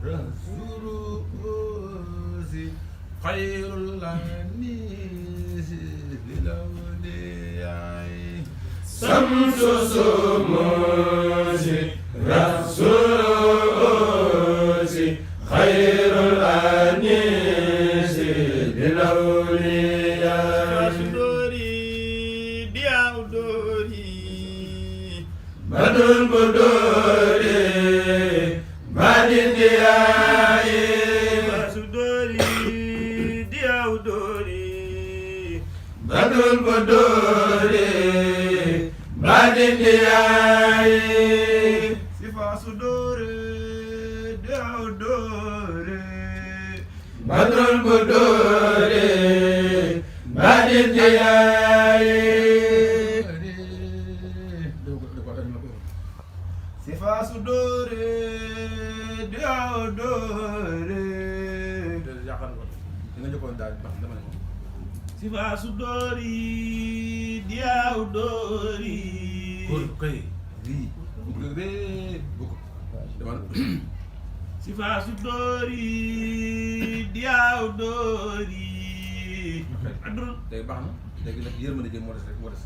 رسول خير الأنيس للأولياء شمس سموس رسول خير الأنيس للأولياء دوري دياو دوري بدر بدوري بدر دياي دوري دياو دوري بدر بدوري بدر دياي سفا سدوري دياو دوري بدر بدوري بدر دياي Sifa sudore diaudore yaakaar ko di nga jokkoon daal ndax dama ne moom Sifa sudori diaudori góor kay lii bu ko dama Sifa sudori diaudori adul tey baax na léegi nag yërmande jëm moo des rek moo des